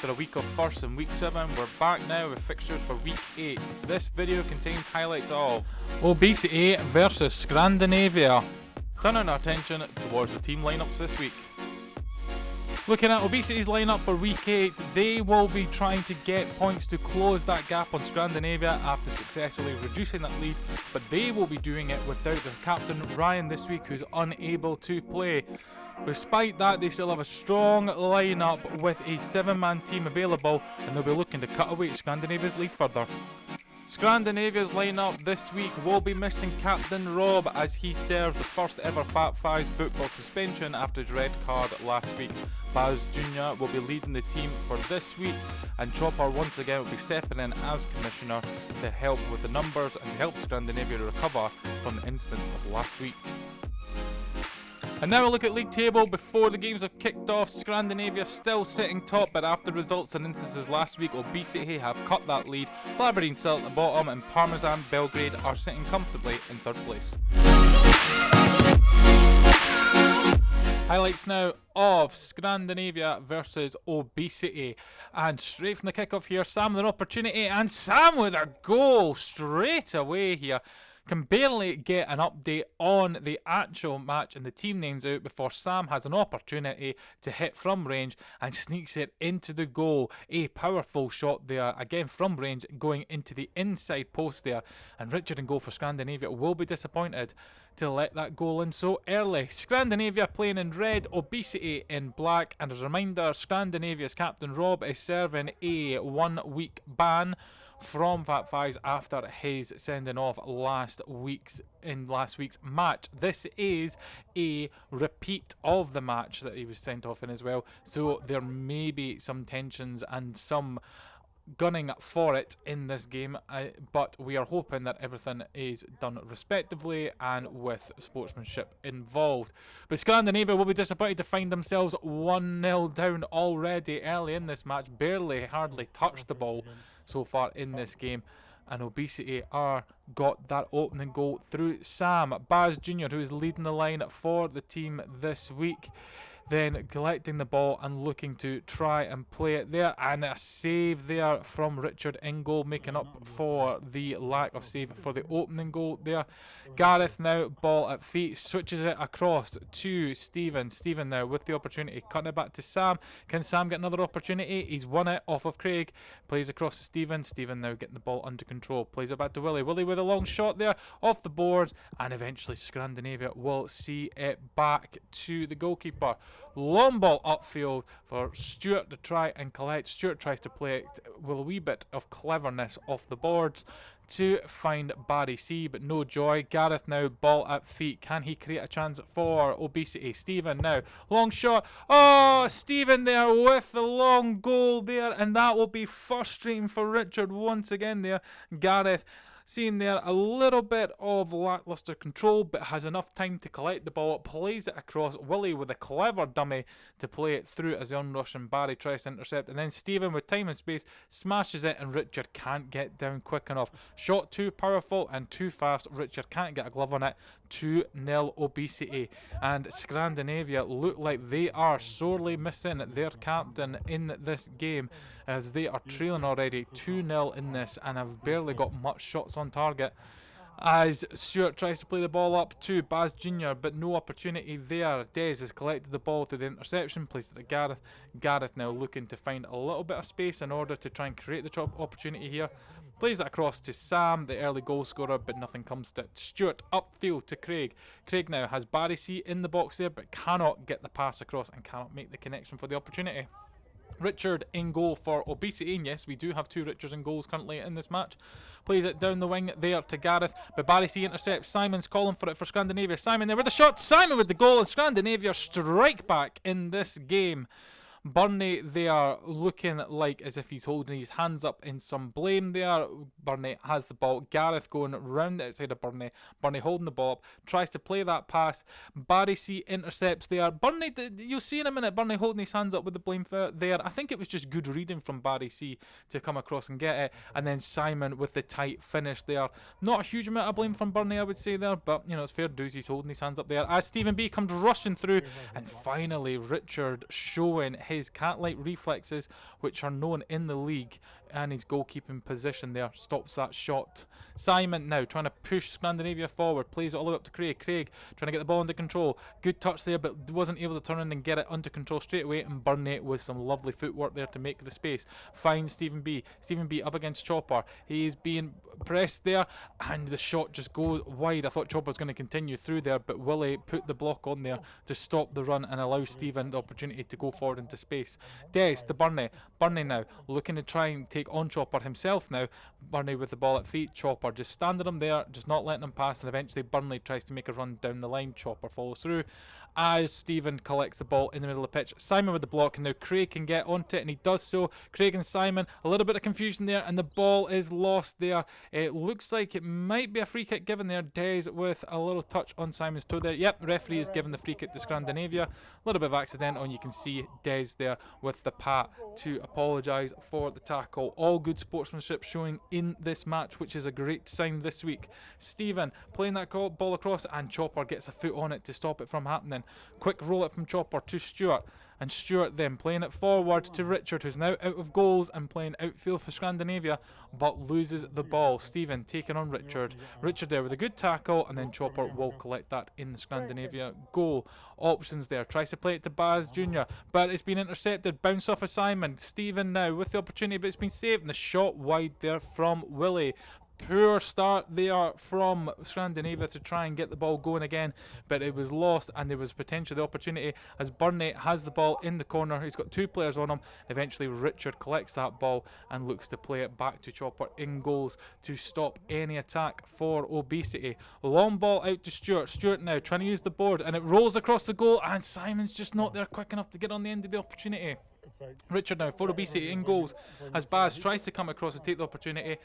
after a week of first and week 7, we're back now with fixtures for week 8. This video contains highlights of Obesity versus Scrandinavia. Turning our attention towards the team lineups this week. Looking at Obesity's lineup for week 8, they will be trying to get points to close that gap on Scrandinavia after successfully reducing that lead, but they will be doing it without their captain Ryan this week, who's unable to play. Despite that, they still have a strong lineup with a 7-man team available, and they'll be looking to cut away Scandinavia's lead further. Scandinavia's lineup this week will be missing captain Rob as he serves the first ever Fat Fives football suspension after his red card last week. Baz Jr. will be leading the team for this week, and Chopper once again will be stepping in as commissioner to help with the numbers and to help Scandinavia recover from the instance of last week. And now we'll look at league table before the games have kicked off. Scrandinavia still sitting top, but after results and instances last week, Obesity have cut that lead. Flabberdean still at the bottom, and Parmesan Belgrade are sitting comfortably in third place. Highlights now of Scrandinavia versus Obesity. And straight from the kickoff here, Sam with an opportunity, and Sam with a goal straight away here. Can barely get an update on the actual match and the team names out before Sam has an opportunity to hit from range and sneaks it into the goal. A powerful shot there, again from range, going into the inside post there. And Richard in goal for Scandinavia will be disappointed to let that goal in so early. Scandinavia playing in red, Obesity in black. And as a reminder, Scandinavia's captain Rob is serving a 1-week ban from Fat Fives after his sending off last week's match. This is a repeat of the match that he was sent off in as well, so there may be some tensions and some gunning for it in this game, but we are hoping that everything is done respectively and with sportsmanship involved. But Scandinavia will be disappointed to find themselves 1-0 down already early in this match, hardly touched the ball so far in this game, and Obesity got that opening goal through Sam. Baz Jr., who is leading the line for the team this week, then collecting the ball and looking to try and play it there, and a save there from Richard in goal, making up for the lack of save for the opening goal there. Gareth now, ball at feet, switches it across to Stephen. Stephen now with the opportunity, cutting it back to Sam. Can Sam get another opportunity? He's won it off of Craig, plays across to Stephen. Stephen now getting the ball under control, plays it back to Willie. Willie with a long shot there off the board, and eventually Scandinavia will see it back to the goalkeeper. Long ball upfield for Stuart to try and collect. Stuart tries to play it with a wee bit of cleverness off the boards to find Barry C, but no joy. Gareth now, ball at feet. Can he create a chance for Obesity? Stephen now, long shot. Oh, Stephen there with the long goal there, and that will be frustrating for Richard once again there. Gareth seeing there a little bit of lackluster control, but has enough time to collect the ball, plays it across. Willie with a clever dummy to play it through as the onrushing Barry tries to intercept, and then Stephen with time and space smashes it, and Richard can't get down quick enough. Shot too powerful and too fast. Richard can't get a glove on it. 2-0 Obesity, and Scandinavia look like they are sorely missing their captain in this game, as they are trailing already 2-0 in this and have barely got much shots on target. As Stuart tries to play the ball up to Baz Jr., but no opportunity there. Des has collected the ball through the interception, placed it to Gareth. Gareth now looking to find a little bit of space in order to try and create the opportunity here. Plays it across to Sam, the early goal scorer, but nothing comes to it. Stuart upfield to Craig. Craig now has Barry C in the box there, but cannot get the pass across and cannot make the connection for the opportunity. Richard in goal for Obesity, and yes, we do have 2 Richards in goals currently in this match. Plays it down the wing there to Gareth, but Barry C intercepts. Simon's calling for it for Scandinavia. Simon there with the shot, Simon with the goal, and Scandinavia strike back in this game. Burnley, they are looking like as if he's holding his hands up in some blame there. Burnley has the ball. Gareth going round the outside of Burnley. Burnley holding the ball up, tries to play that pass. Barry C intercepts there. Burnley, you'll see in a minute, Burnley holding his hands up with the blame there. I think it was just good reading from Barry C to come across and get it. And then Simon with the tight finish there. Not a huge amount of blame from Burnley, I would say there, but you know, it's fair dues. He's holding his hands up there as Stephen B comes rushing through, and finally Richard showing his cat-like reflexes, which are known in the league, and his goalkeeping position there stops that shot. Simon now trying to push Scandinavia forward, plays it all the way up to Craig. Craig trying to get the ball under control. Good touch there, but wasn't able to turn in and get it under control straight away. And Burnley with some lovely footwork there to make the space. Finds Stephen B. Stephen B up against Chopper. He is being pressed there, and the shot just goes wide. I thought Chopper was going to continue through there, but Willie put the block on there to stop the run and allow Stephen the opportunity to go forward into space. Des to Burnley. Burnley now looking to try and take on Chopper himself now. Burnley with the ball at feet. Chopper just standing him there, just not letting him pass, and eventually Burnley tries to make a run down the line. Chopper follows through as Stephen collects the ball in the middle of the pitch. Simon with the block, and now Craig can get onto it, and he does so. Craig and Simon, a little bit of confusion there, and the ball is lost there. It looks like it might be a free kick given there. Des with a little touch on Simon's toe there. Yep, referee is giving the free kick to Scrandinavia. A little bit of accidental, and you can see Des there with the pat to apologise for the tackle. All good sportsmanship showing in this match, which is a great sign this week. Stephen playing that ball across, and Chopper gets a foot on it to stop it from happening. Quick roll it from Chopper to Stewart, and Stewart then playing it forward to Richard, who's now out of goals and playing outfield for Scandinavia, but loses the ball. Stephen taking on Richard. Richard there with a good tackle, and then Chopper will collect that in the Scandinavia goal. Options there. Tries to play it to Baz Jr., but it's been intercepted. Bounce off of Simon. Stephen now with the opportunity, but it's been saved, and the shot wide there from Willie. Poor start there from Scandinavia to try and get the ball going again, but it was lost, and there was potentially the opportunity as Burnley has the ball in the corner. He's got two players on him. Eventually Richard collects that ball and looks to play it back to Chopper in goals to stop any attack for Obesity. Long ball out to Stewart. Stewart now trying to use the board, and it rolls across the goal, and Simon's just not there quick enough to get on the end of the opportunity. Richard now for Obesity in goals as Baz tries to come across and take the opportunity,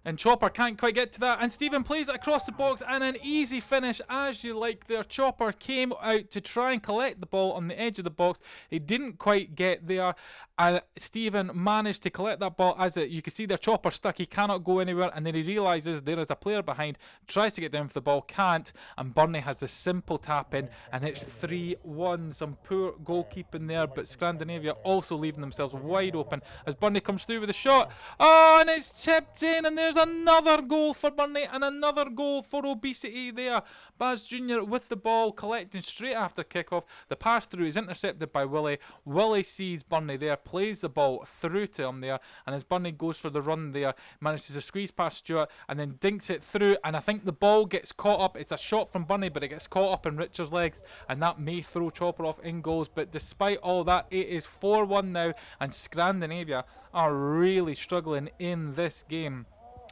and Chopper can't quite get to that, and Stephen plays it across the box, and an easy finish as you like there. Chopper came out to try and collect the ball on the edge of the box. He didn't quite get there, and Stephen managed to collect that ball. As you can see there, Chopper stuck, he cannot go anywhere, and then he realises there is a player behind, tries to get down for the ball, can't, and Burnley has the simple tap in, and it's 3-1. Some poor goalkeeping there, but Scandinavia also leaving themselves wide open as Burnley comes through with a shot. Oh, and it's tipped in, and there's another goal for Burnley and another goal for Obesity there. Baz Jr. with the ball, collecting straight after kickoff. The pass through is intercepted by Willie. Willie sees Burnley there, plays the ball through to him there, and as Burnley goes for the run there, manages to squeeze past Stewart and then dinks it through, and I think the ball gets caught up. It's a shot from Burnley, but it gets caught up in Richard's legs, and that may throw Chopper off in goals. But despite all that, it is 4-1 now, and Scandinavia are really struggling in this game.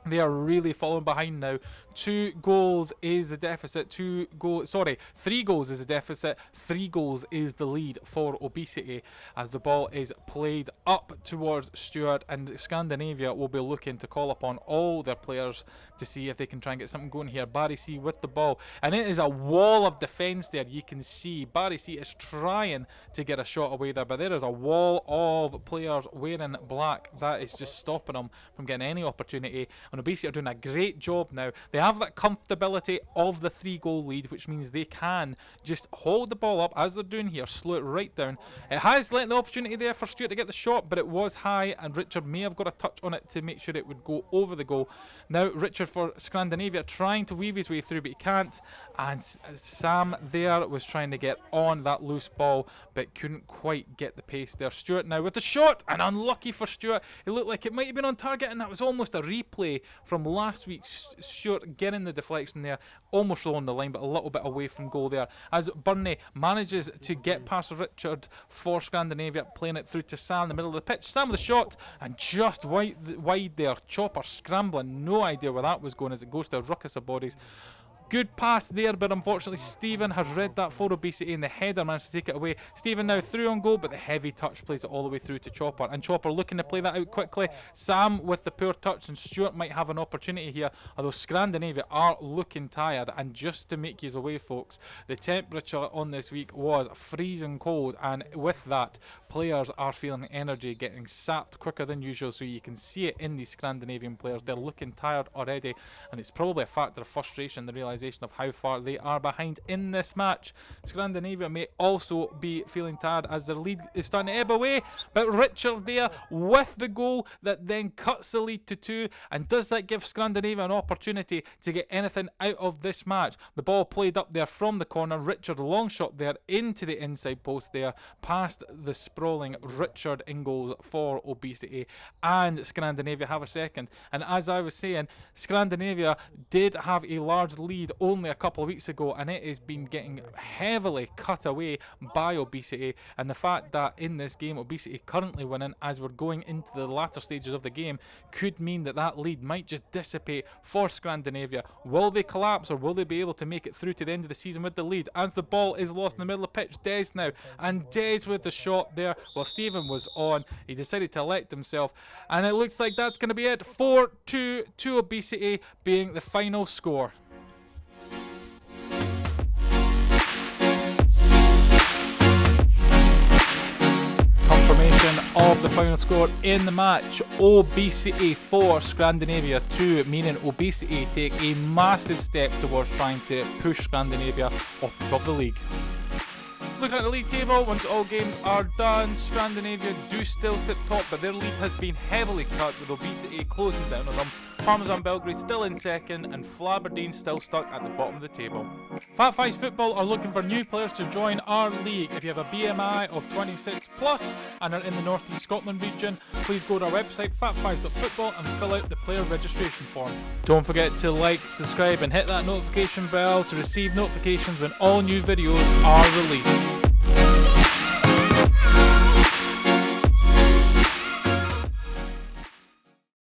They are really falling behind now. 2 goals is the deficit. 3 goals is the deficit. 3 goals is the lead for Obesity as the ball is played up towards Stewart, and Scandinavia will be looking to call upon all their players to see if they can try and get something going here. Barry C with the ball, and it is a wall of defence there. You can see Barry C is trying to get a shot away there, but there is a wall of players wearing black that is just stopping them from getting any opportunity. And Obesity are doing a great job now. They have that comfortability of the 3-goal lead, which means they can just hold the ball up as they're doing here, slow it right down. It has let the opportunity there for Stewart to get the shot, but it was high, and Richard may have got a touch on it to make sure it would go over the goal. Now Richard for Scandinavia trying to weave his way through, but he can't, and Sam there was trying to get on that loose ball but couldn't quite get the pace there. Stewart now with the shot, and unlucky for Stewart. It looked like it might have been on target, and that was almost a replay from last week. Stewart getting the deflection there, almost along the line, but a little bit away from goal there, as Burnley manages to get past Richard for Scandinavia, playing it through to Sam in the middle of the pitch. Sam with the shot, and just wide there. Chopper scrambling, no idea where that was going as it goes to a ruckus of bodies. Good pass there, but unfortunately Stephen has read that for Obesity, and the header managed to take it away. Stephen now through on goal, but the heavy touch plays it all the way through to Chopper, and Chopper looking to play that out quickly. Sam with the poor touch, and Stewart might have an opportunity here, although Scandinavia are looking tired. And just to make you away, folks, the temperature on this week was freezing cold, and with that, players are feeling energy getting sapped quicker than usual, so you can see it in these Scandinavian players. They're looking tired already, and it's probably a factor of frustration, the realisation realisation of how far they are behind in this match. Scrandinavia may also be feeling tired as their lead is starting to ebb away, but Richard there with the goal that then cuts the lead to 2, and does that give Scrandinavia an opportunity to get anything out of this match? The ball played up there from the corner, Richard long shot there into the inside post there, past the sprawling Richard in goals for Obesity, and Scrandinavia have a second. And as I was saying, Scrandinavia did have a large lead only a couple of weeks ago, and it has been getting heavily cut away by Obesity, and the fact that in this game Obesity currently winning as we're going into the latter stages of the game could mean that that lead might just dissipate for Scrandinavia. Will they collapse, or will they be able to make it through to the end of the season with the lead? As the ball is lost in the middle of the pitch, Des now, and Des with the shot there while Stephen was on. He decided to elect himself, and it looks like that's going to be it. 4-2 to Obesity being the final score. Confirmation of the final score in the match: Obesity 4, Scrandinavia 2, meaning Obesity take a massive step towards trying to push Scrandinavia off the top of the league. Looking at the league table, once all games are done, Scrandinavia do still sit top, but their lead has been heavily cut, with Obesity closing down on them. Parmesan Belgrade still in second, and Flaberdine still stuck at the bottom of the table. Fat Fives Football are looking for new players to join our league. If you have a BMI of 26 plus and are in the North East Scotland region, please go to our website fatfives.football and fill out the player registration form. Don't forget to like, subscribe and hit that notification bell to receive notifications when all new videos are released.